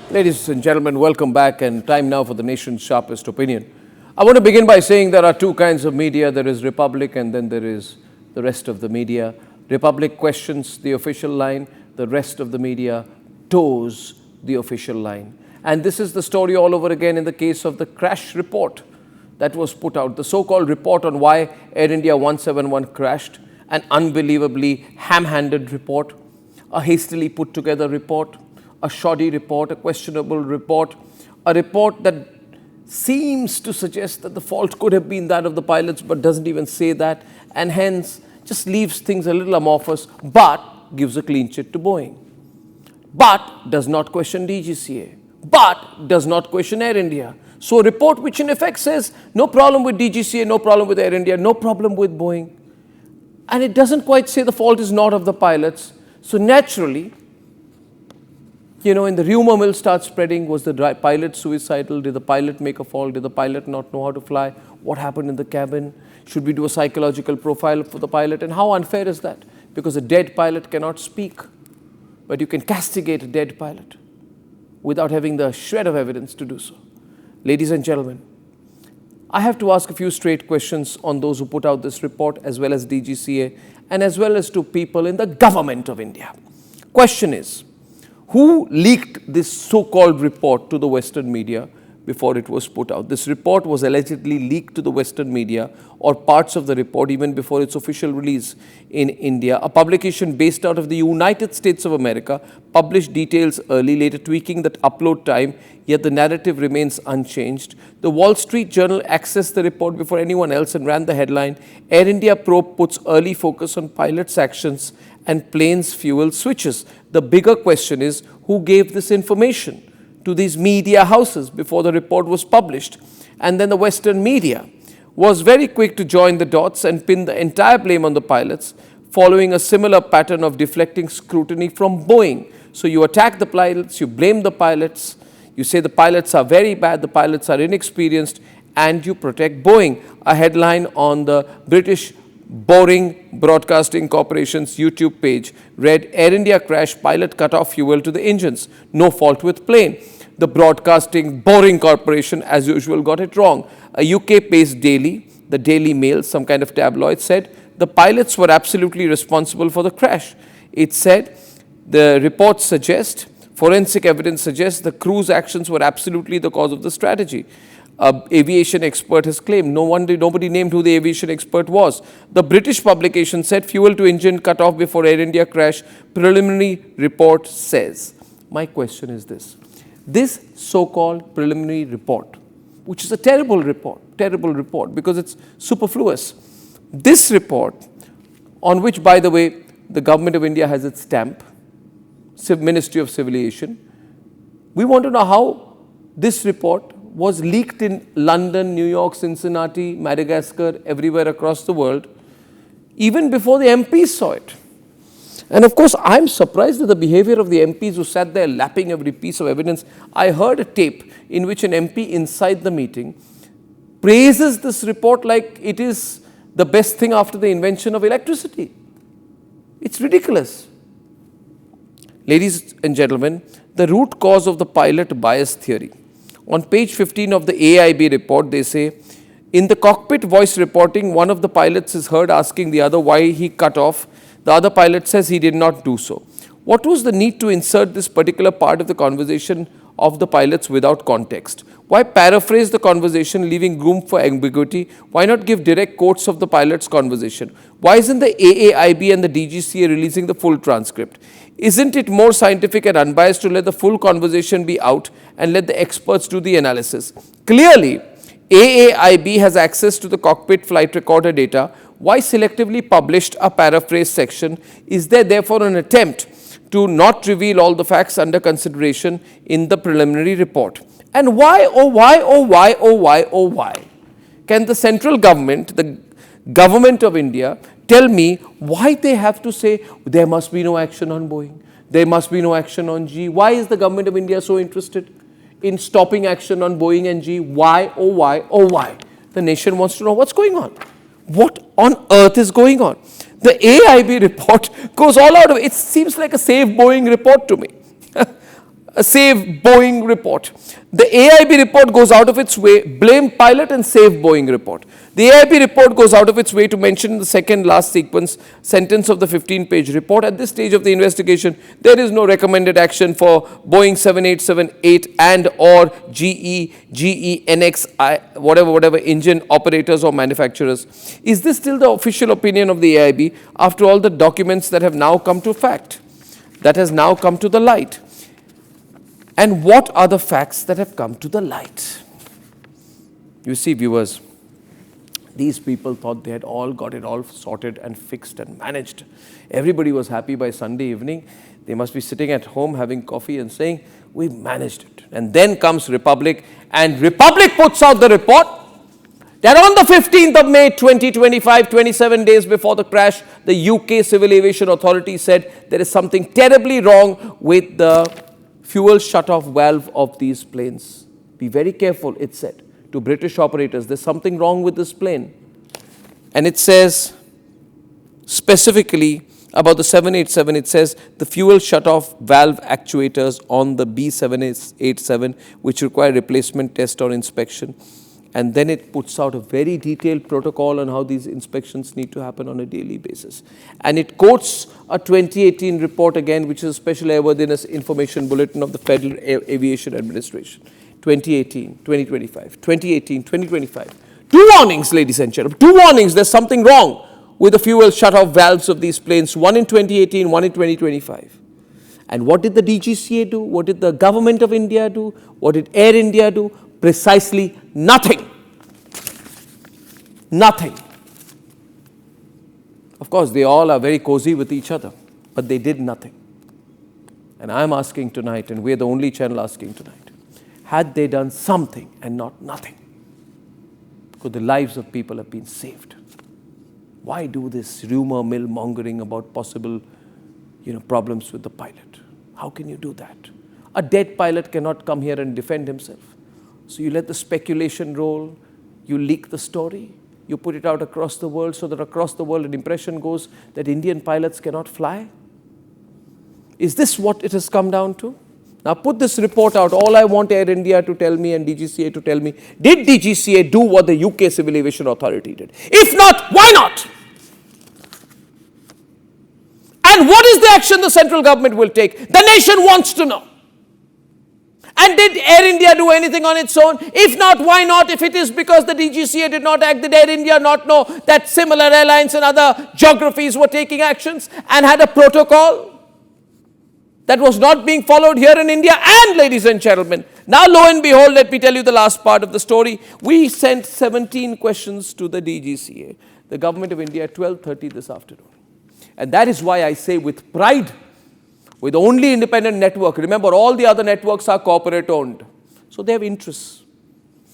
Ladies and gentlemen, welcome back, and time now for the nation's sharpest opinion. I want to begin by saying there are two kinds of media. There is Republic and then there is the rest of the media. Republic questions the official line. The rest of the media toes the official line. And this is the story all over again in the case of the crash report that was put out. The so-called report on why Air India 171 crashed. An unbelievably ham-handed report. A hastily put together report. A shoddy report, a questionable report, a report that seems to suggest that the fault could have been that of the pilots but doesn't even say that, and hence just leaves things a little amorphous but gives a clean chit to Boeing. But does not question DGCA, but does not question Air India. So a report which in effect says no problem with DGCA, no problem with Air India, no problem with Boeing. And it doesn't quite say the fault is not of the pilots. So naturally, in the rumor mill starts spreading. Was the pilot suicidal? Did the pilot make a fall? Did the pilot not know how to fly? What happened in the cabin? Should we do a psychological profile for the pilot? And how unfair is that? Because a dead pilot cannot speak, but you can castigate a dead pilot without having the shred of evidence to do so. Ladies and gentlemen, I have to ask a few straight questions on those who put out this report, as well as DGCA, and as well as to people in the government of India. Question is, who leaked this so-called report to the Western media before it was put out? This report was allegedly leaked to the Western media, or parts of the report, even before its official release in India. A publication based out of the United States of America published details early, later tweaking that upload time, yet the narrative remains unchanged. The Wall Street Journal accessed the report before anyone else and ran the headline, Air India probe puts early focus on pilots' actions and planes' fuel switches. The bigger question is, who gave this information to these media houses before the report was published? And then the Western media was very quick to join the dots and pin the entire blame on the pilots, following a similar pattern of deflecting scrutiny from Boeing. So you attack the pilots, you blame the pilots, you say the pilots are very bad, the pilots are inexperienced, and you protect Boeing. A headline on the British Boeing Broadcasting Corporation's YouTube page read, Air India crash, pilot cut off fuel to the engines, no fault with plane. The Broadcasting Boeing Corporation, as usual, got it wrong. A UK-based daily, the Daily Mail, some kind of tabloid, said the pilots were absolutely responsible for the crash. It said the reports suggest, forensic evidence suggests the crew's actions were absolutely the cause of the strategy. An aviation expert has claimed. Nobody named who the aviation expert was. The British publication said fuel to engine cut off before Air India crash. Preliminary report says. My question is this. This so-called preliminary report, which is a terrible report because it's superfluous. This report, on which, by the way, the government of India has its stamp, Ministry of Civil Aviation, we want to know how this report was leaked in London, New York, Cincinnati, Madagascar, everywhere across the world, even before the MPs saw it. And of course, I'm surprised at the behavior of the MPs who sat there lapping every piece of evidence. I heard a tape in which an MP inside the meeting praises this report like it is the best thing after the invention of electricity. It's ridiculous. Ladies and gentlemen, the root cause of the pilot bias theory. On page 15 of the AIB report, they say, in the cockpit voice reporting, one of the pilots is heard asking the other why he cut off. The other pilot says he did not do so. What was the need to insert this particular part of the conversation of the pilots without context? Why paraphrase the conversation, leaving room for ambiguity? Why not give direct quotes of the pilot's conversation? Why isn't the AAIB and the DGCA releasing the full transcript? Isn't it more scientific and unbiased to let the full conversation be out and let the experts do the analysis? Clearly, AAIB has access to the cockpit flight recorder data. Why selectively published a paraphrase section? Is there therefore an attempt to not reveal all the facts under consideration in the preliminary report? And why, oh why, oh why, oh why, oh why, can the central government, the government of India, tell me why they have to say there must be no action on Boeing, there must be no action on G? Why is the government of India so interested in stopping action on Boeing and G? Why, oh why, oh why? The nation wants to know what's going on. What on earth is going on? The AIB report goes all out of it. It seems like a Save Boeing report to me. Save Boeing report. The AIB report goes out of its way, blame pilot and save Boeing report. The AIB report goes out of its way to mention in the second last sentence of the 15-page report, at this stage of the investigation, there is no recommended action for Boeing 7878 and or GE, NX, whatever engine operators or manufacturers. Is this still the official opinion of the AIB after all the documents that have now come to fact, that has now come to the light? And what are the facts that have come to the light? You see, viewers, these people thought they had all got it all sorted and fixed and managed. Everybody was happy by Sunday evening. They must be sitting at home having coffee and saying, we managed it. And then comes Republic, and Republic puts out the report that on the 15th of May 2025, 27 days before the crash, the UK Civil Aviation Authority said there is something terribly wrong with the fuel shutoff valve of these planes. Be very careful, it said to British operators, there's something wrong with this plane. And it says specifically about the 787, it says the fuel shutoff valve actuators on the B787, which require replacement test or inspection. And then it puts out a very detailed protocol on how these inspections need to happen on a daily basis. And it quotes a 2018 report again, which is a special airworthiness information bulletin of the Federal Aviation Administration. 2018, 2025, 2018, 2025. Two warnings, ladies and gentlemen. Two warnings. There's something wrong with the fuel shutoff valves of these planes. One in 2018, one in 2025. And what did the DGCA do? What did the government of India do? What did Air India do? Precisely nothing. Nothing. Of course, they all are very cozy with each other, but they did nothing. And I'm asking tonight, and we're the only channel asking tonight, had they done something and not nothing, could the lives of people have been saved? Why do this rumor mill mongering about possible, problems with the pilot? How can you do that? A dead pilot cannot come here and defend himself. So you let the speculation roll, you leak the story, you put it out across the world so that across the world an impression goes that Indian pilots cannot fly. Is this what it has come down to? Now put this report out. All I want Air India to tell me and DGCA to tell me, did DGCA do what the UK Civil Aviation Authority did? If not, why not? And what is the action the central government will take? The nation wants to know. And did Air India do anything on its own? If not, why not? If it is because the DGCA did not act, did Air India not know that similar airlines in other geographies were taking actions and had a protocol that was not being followed here in India? And ladies and gentlemen, now lo and behold, let me tell you the last part of the story. We sent 17 questions to the DGCA, the government of India, at 12:30 this afternoon. And that is why I say with pride, with only independent network. Remember, all the other networks are corporate owned. So they have interests.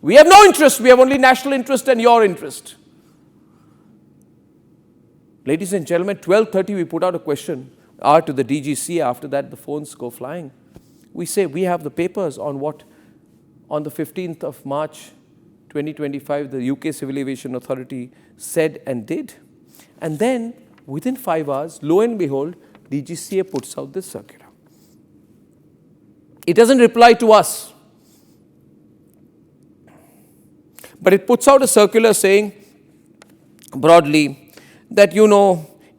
We have no interest. We have only national interest and your interest. Ladies and gentlemen, 12:30 we put out a question to the DGCA. After that, the phones go flying. We say we have the papers on what on the 15th of March 2025 the UK Civil Aviation Authority said and did. And then within 5 hours, lo and behold, DGCA puts out this circular. It doesn't reply to us, but it puts out a circular saying broadly that,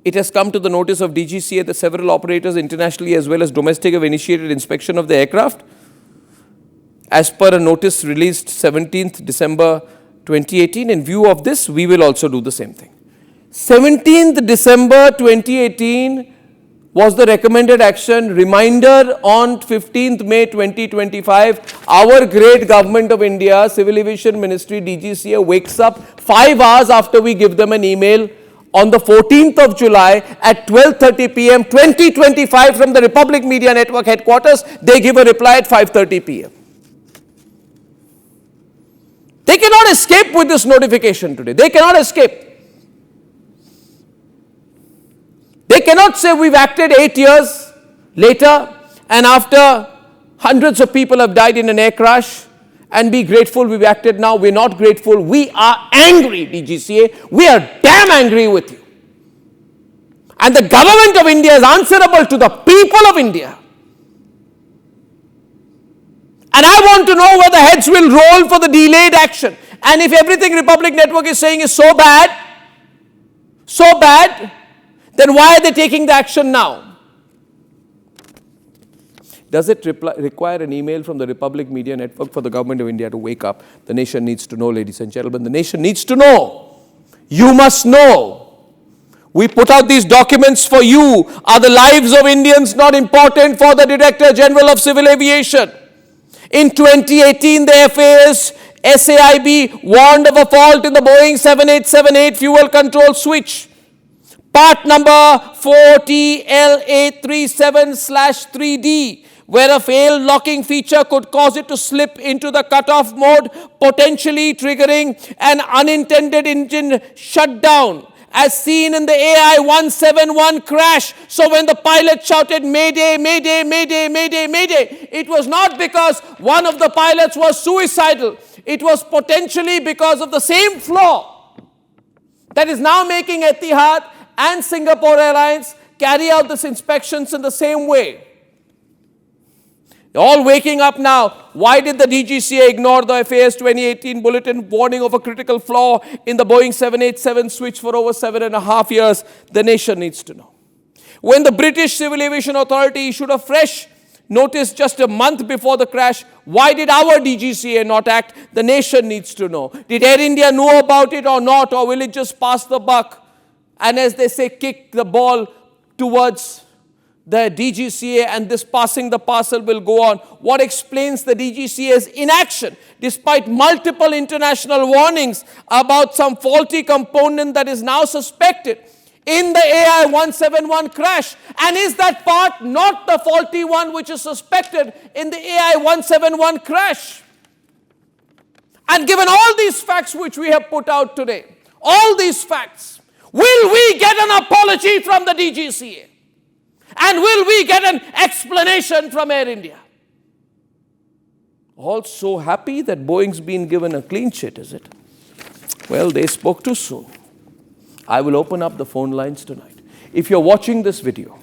it has come to the notice of DGCA that several operators internationally as well as domestic have initiated inspection of the aircraft. As per a notice released 17th December 2018, in view of this, we will also do the same thing. 17th December 2018 was the recommended action. Reminder on 15th May 2025, our great government of India, Civil Aviation Ministry, DGCA, wakes up 5 hours after we give them an email on the 14th of July at 12:30 p.m. 2025 from the Republic Media Network headquarters. They give a reply at 5:30 p.m. They cannot escape with this notification today. They cannot escape. They cannot say we've acted 8 years later and after hundreds of people have died in an air crash and be grateful we've acted now. We're not grateful. We are angry, DGCA. We are damn angry with you. And the government of India is answerable to the people of India. want to know whether heads will roll for the delayed action. And if everything Republic Network is saying is so bad, then why are they taking the action now? Does it require an email from the Republic Media Network for the government of India to wake up? The nation needs to know, ladies and gentlemen. The nation needs to know. You must know. We put out these documents for you. Are the lives of Indians not important for the Director General of Civil Aviation? In 2018, the FAA's SAIB warned of a fault in the Boeing 7878 fuel control switch. Part number 4TL837/3D, where a failed locking feature could cause it to slip into the cutoff mode, potentially triggering an unintended engine shutdown, as seen in the AI-171 crash. So when the pilot shouted, "Mayday, Mayday, Mayday, Mayday, Mayday," it was not because one of the pilots was suicidal. It was potentially because of the same flaw that is now making Etihad and Singapore Airlines carry out these inspections in the same way. They're all waking up now. Why did the DGCA ignore the FAA's 2018 bulletin warning of a critical flaw in the Boeing 787 switch for over 7.5 years? The nation needs to know. When the British Civil Aviation Authority issued a fresh notice just a month before the crash, why did our DGCA not act? The nation needs to know. Did Air India know about it or not, or will it just pass the buck and, as they say, kick the ball towards the DGCA, and this passing the parcel will go on? What explains the DGCA's inaction despite multiple international warnings about some faulty component that is now suspected in the AI-171 crash? And is that part not the faulty one which is suspected in the AI-171 crash? And given all these facts which we have put out today, all these facts, will we get an apology from the DGCA? And will we get an explanation from Air India? All so happy that Boeing's been given a clean sheet, is it? Well, they spoke too soon. I will open up the phone lines tonight. If you're watching this video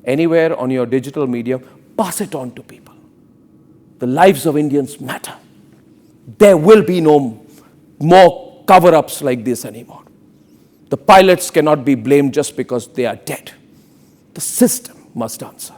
anywhere on your digital media, pass it on to people. The lives of Indians matter. There will be no more cover-ups like this anymore. The pilots cannot be blamed just because they are dead. The system must answer.